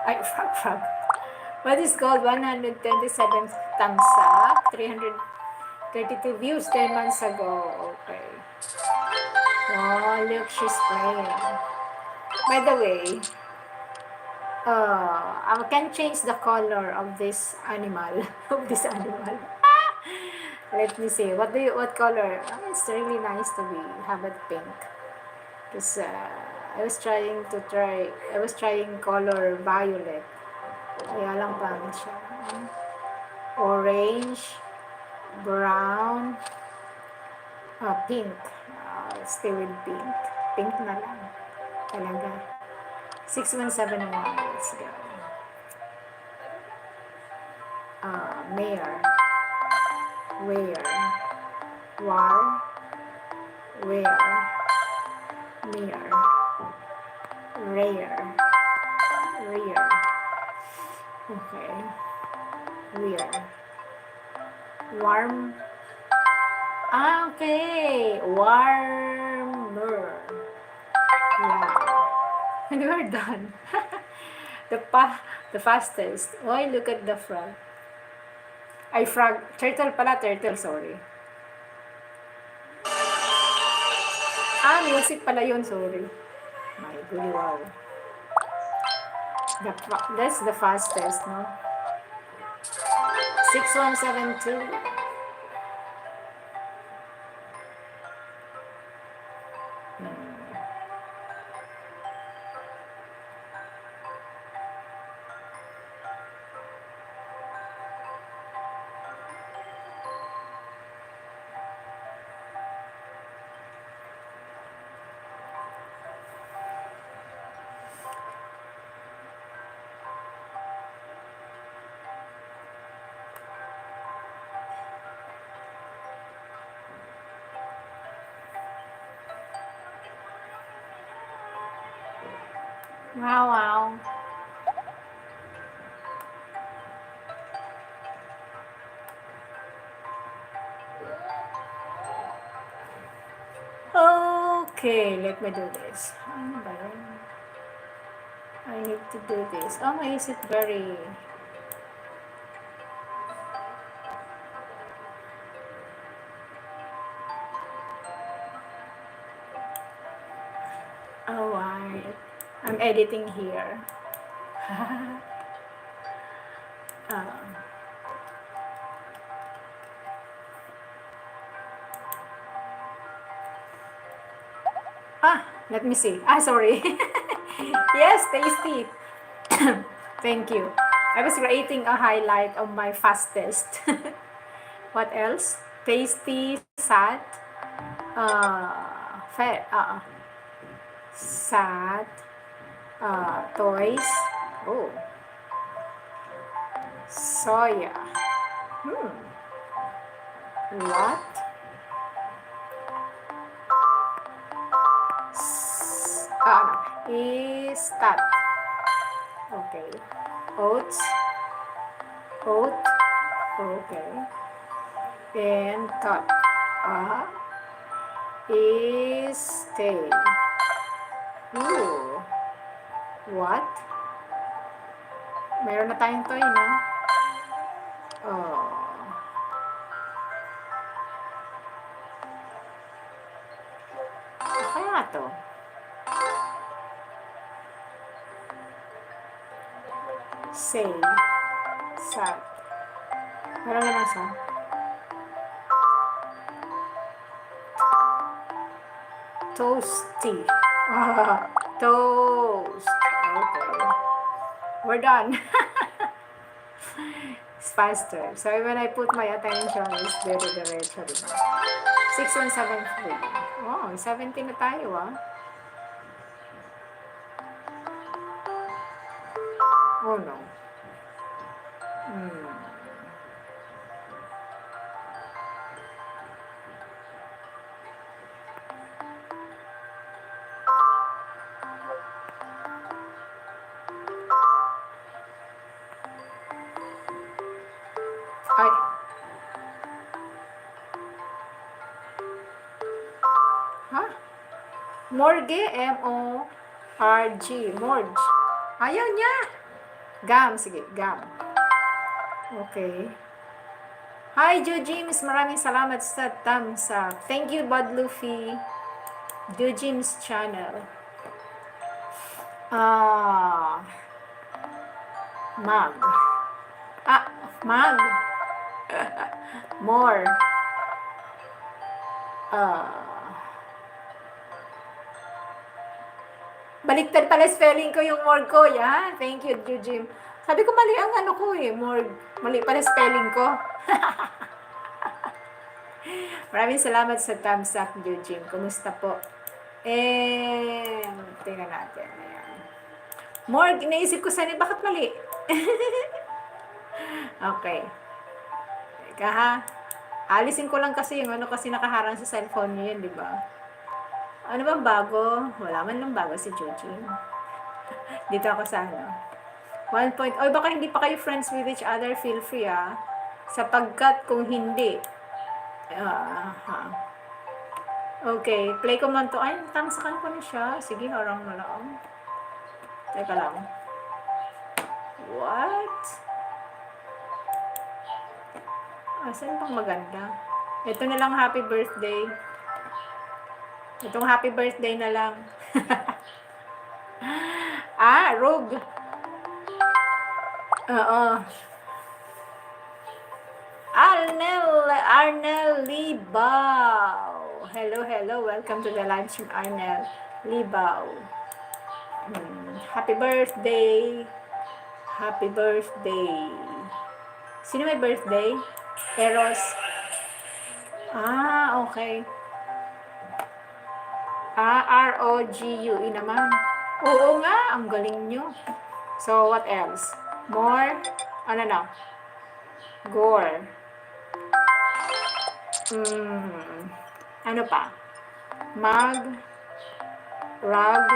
Ay, frog. What is called 127 thumbs up, 332 views 10 months ago. Okay. Oh, look, she's playing. By the way, I can change the color of this animal. Of this animal. Let me see. What color? Oh, it's really nice to be have it pink. Because I was trying color violet. Kaya lang pangit siya. Orange, brown, pink. Let's stay with pink. Pink na lang. Talaga. 6171. Let's go. Mayor. Where. War. Where. Near. Rare. Rear. Okay. Rear. Warm. Okay. Warmer. Yeah. And we're done. The fastest. Oh, look at the frog. Ay, frog. Turtle pala. Turtle, sorry. Music pala yun. Sorry. My good, wow. That's the fastest, no? 6172. Wow, wow. Okay, let me do this. Ano ba yun? I need to do this. Oh, is it very... Oh, right. I'm editing here. Let me see. Sorry. Yes, tasty. Thank you. I was creating a highlight of my fastest. What else? Tasty, sad, sad, toys. Oh, soya. What? Is that? Okay. Oats. Oat. Okay. And cut. Is stay. Ooh. What? Meron na tayong toy, no? Oh. Kaya to? Say. Sad. Meron na nasa? Toasty. Toast. Okay. We're done. It's faster. So when I put my attention, it's very diretso, diba? 6173. Oh, 17 na tayo, Oh, no. Ay. Morgue, M-O-R-G. Morge. Ayaw niya. Gam, sige, Gam. Okay. Hi, Joe James. Maraming salamat sa thumbs up. Thank you, Bud Luffy. Joe James channel. Mag. Mag. More. Baliktad pala spelling ko yung more ko. Yan. Thank you, Jim. Sabi ko mali ang ano ko eh. More. Mali pala spelling ko. Maraming salamat sa thumbs up, Jim. Kumusta po? Tingnan natin. Ayan. More. Naisip ko sana, bakit mali? Okay. Teka ha. Alisin ko lang kasi yung ano kasi nakaharang sa cellphone niyo yun, di ba? Ano bang bago? Wala man lang bago si Joji. Dito ako sa ano. 1 point. Oy, baka hindi pa kayo friends with each other, feel free sapagkat kung hindi. Okay, play ko man to. Ay, tamsakan ko na siya. Sige, harang na lang. Teka lang. What? Saan pang maganda? Ito na lang, happy birthday. Itong happy birthday na lang. Rug. Oo. Arnel Libaw. Hello. Welcome to the live stream, Arnel Libaw. Happy birthday. Happy birthday. Sino may birthday? Eros. Okay. R-O-G-U-E naman. Oo nga, ang galing nyo. So, what else? More? Ano na? Gore. Ano pa? Mag. Rag.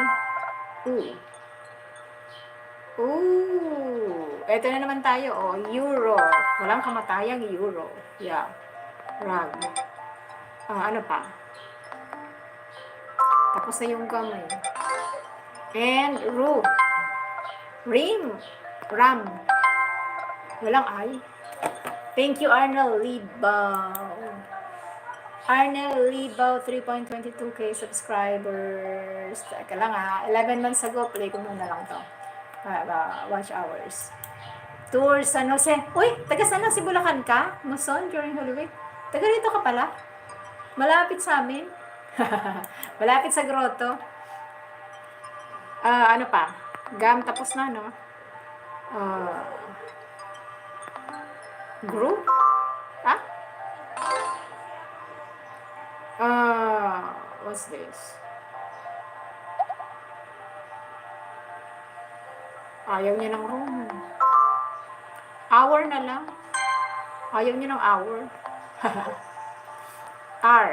Eto na naman tayo, Euro. Walang kamatayang Euro. Yeah. Rag. Ano pa? Tapos na yung gamay. And Rim. Ram. Walang I. Thank you, Arnel Libaw. Arnel Libaw, 3.22k subscribers. Teka lang 11 months ago, play ko muna lang to. Watch hours. Tour San Jose. Uy, taga San Jose, Bulacan ka? Muson during Holy Week? Taga rito ka pala? Malapit sa amin? Malapit sa grotto. Ano pa? Gam, tapos na, no? Group? What's this? Ayaw niya ng room. Hour na lang. Ayaw niya ng hour. R.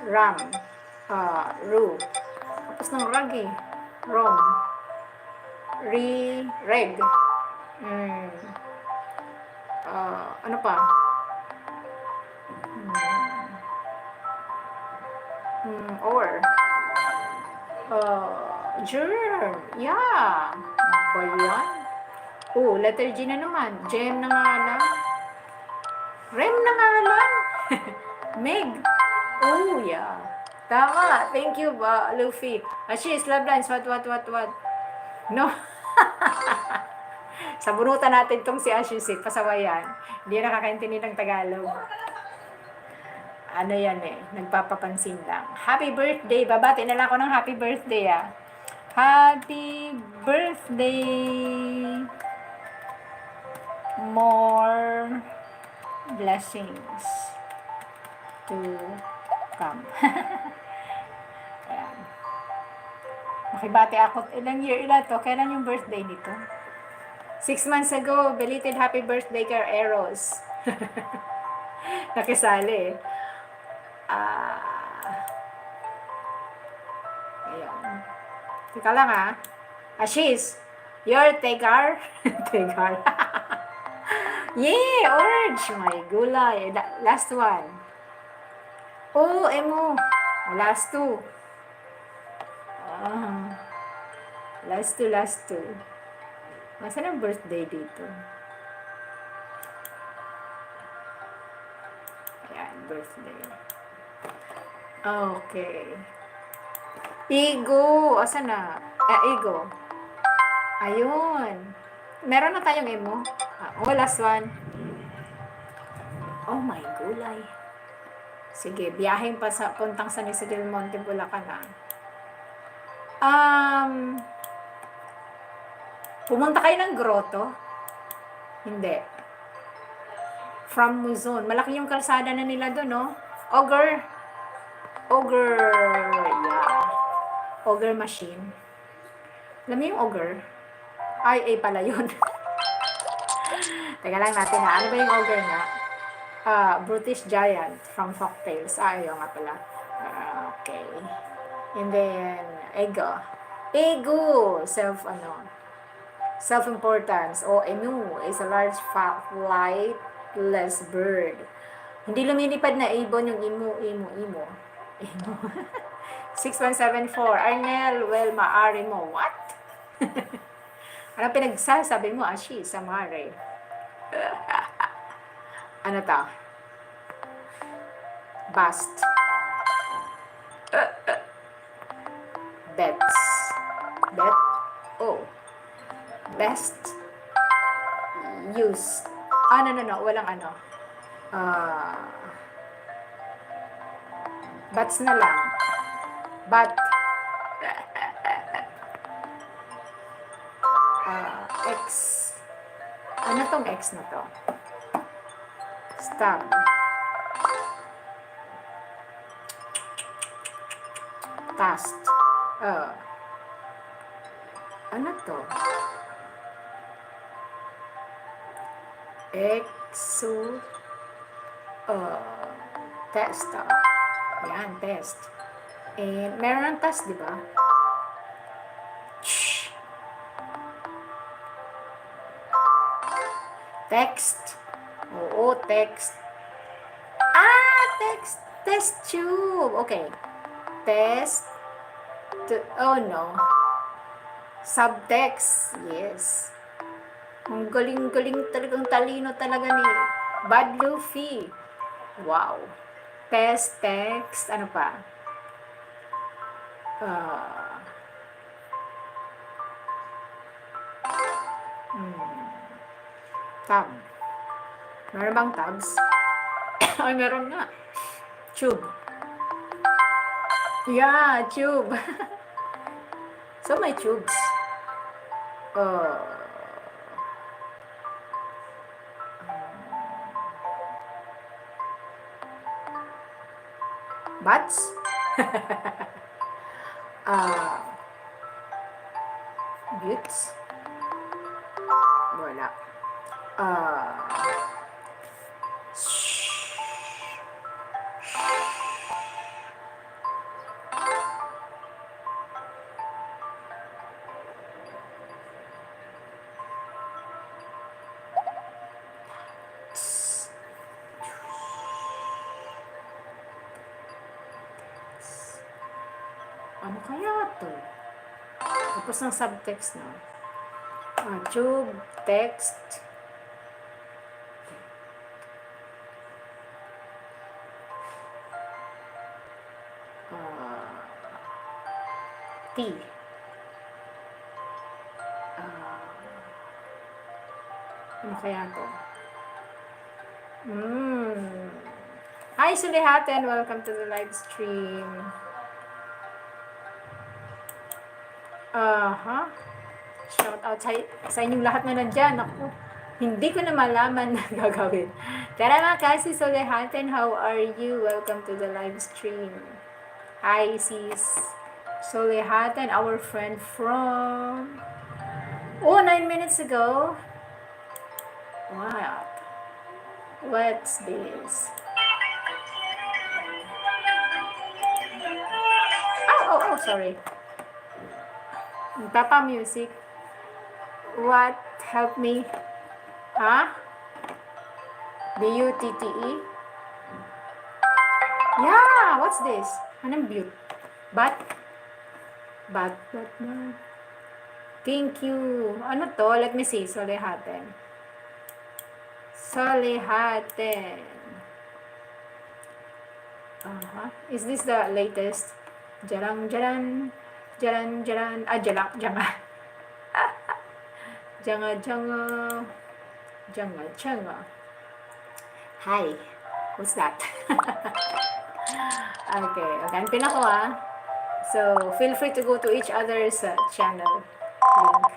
Ram. Ru. Tapos ng rag Rom. Reg. Ano pa? Or. Germ. Yeah. Ba yan? Letter G na naman. Gem na nga lang. Rem na nga lang. Meg. Yeah. Tama. Thank you, Luffy. She's Luvlines. What? No. Sabunutan natin tong si Ashish. Pasawayan. Hindi nakakaintindi ng Tagalog. Ano yan nagpapapansin lang. Happy birthday. Babati na lang ako ng happy birthday Happy birthday. More blessings to come. Ayan. Makibati ako. Ilang year to? Kailan yung birthday nito? 6 months ago. Belated happy birthday kay Eros. Nakisali Ayan. Teka lang Ashish, your Tegar. Tegar. Yeah, orange. My gulay. Last one. Emo. Last two. Last two. Nasaan ang birthday dito? Ayan, birthday. Okay. Ego. Asan na? Ego. Ayun. Meron na tayong emo. Last one. Oh my gulay. Sige, biyahin pa sa puntang San Isidro del Monte, Bulacan na. Pumunta kayo ng grotto? Hindi. From Luzon. Malaki yung kalsada na nila doon, no? Ogre. Yeah. Ogre machine. Alam mo yung ogre? Ay, pala yun. Teka lang natin ha. Ano ba yung ogre nga? Brutish giant from folktales. Ayaw nga pala. Okay. And then, ego. Self-importance. Emu is a large, flightless bird. Hindi lumilipad na ibon yung emu. 6174. Arnel, well, maari mo. What? Ano pinagsasabi mo, Ashi, Samare? Ano ta? Bust. Bets. Best. Use. No. Walang ano. Bats na lang. But. X. Ano tong X na to? Stab. Tast. Ano to? Test. Yan, test. And meron ng test, di ba? Text. Oo, text. Text. Test tube. Okay. Test. No. Subtext. Yes. Ang galing-galing talagang talino talaga ni Bad Luffy. Wow. Test, text. Ano pa? Tab. Meron bang tabs? Ay, meron nga. Tube. Yeah, tube. So, may tubes. Bats? Buttes? Wala. Ano kaya to? Tapos ng subtext na. Tube, text. T. Ano kaya to? Hi, Sulihaten! Welcome to the live stream. Shout out sa inyong lahat na nandyan. Ako, hindi ko na malaman na gagawin. Tara mga kasi, Sulihaten, how are you? Welcome to the live stream. Hi, sis. Sulihaten, our friend from 9 minutes ago. What? What's this? Sorry. Papa Music. What? Help me. B-U-T-T-E? Yeah, what's this? Anong butte? Bat? Thank you. Ano to? Let me see. Solihaten. Solihaten. Is this the latest? Jarang, jaran. Jaran, jaran. Jalang, janga. Janga, janga. Janga, janga. Hi. What's that? Okay. Gantin ako So, feel free to go to each other's channel link.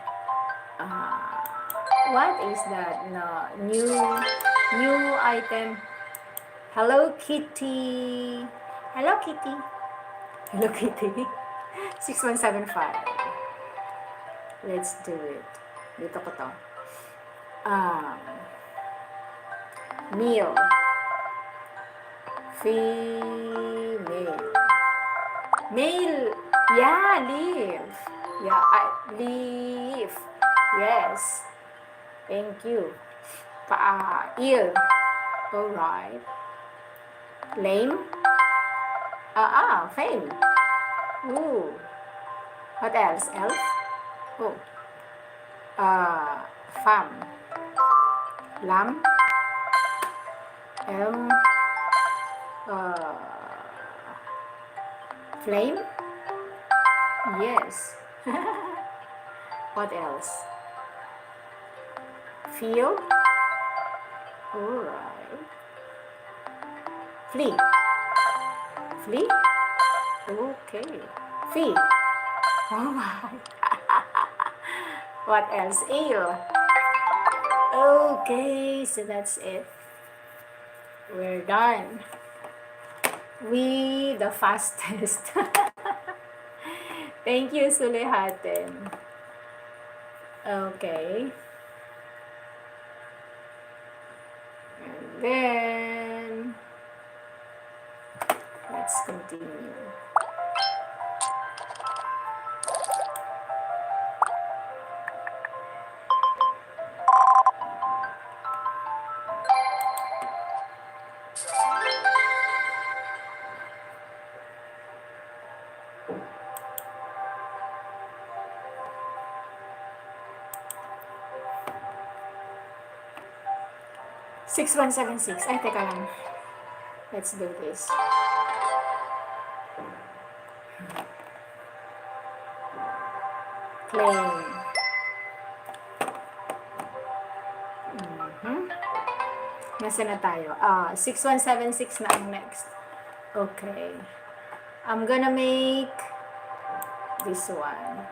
What is that? No, new item. Hello Kitty. Hello Kitty. Hello Kitty. 6175. Let's do it. Dito ko to. Meal. Female. Male. Yeah, leave. Yeah, leave. Yes. Thank you. Ill. Alright. Lame. Fame. Ooh. What else? Elf. Oh. Fam. Lam. Flame. Yes. What else? Feel. Alright. Flee. Flee? Okay. Fee. Alright. What else? Ale. Okay, so that's it. We're done. We the fastest. Thank you, Sulihaten. Okay. And then let's continue. Six 176. Ay, teka lang. Let's do this. Claim. Nasa na tayo? 6176 na ang next. Okay. I'm gonna make this one.